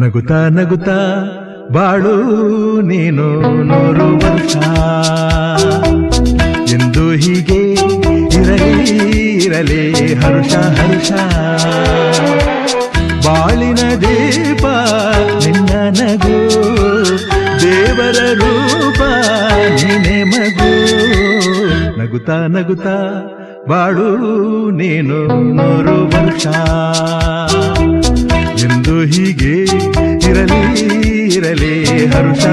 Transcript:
ನಗುತ್ತಾ ನಗುತ್ತಾ ಬಾಳು ನೀನು 100 ವರ್ಷ ಎಂದು ಹೀಗೆ ಇರಲಿ ಇರಲಿ ಹರುಷ ಹರುಷ ಬಾಳಿನ ದೀಪ ನಿನ್ನ ನಗು ದೇವರ ರೂಪ ನೀನೆ ಮಗು ನಗುತ್ತಾ ನಗುತ್ತಾ ಬಾಳು ನೀನು 100 ವರ್ಷ ಎಂದು ಹೀಗೆ ಇರಲಿ ಇರಲಿ ಹರುಷ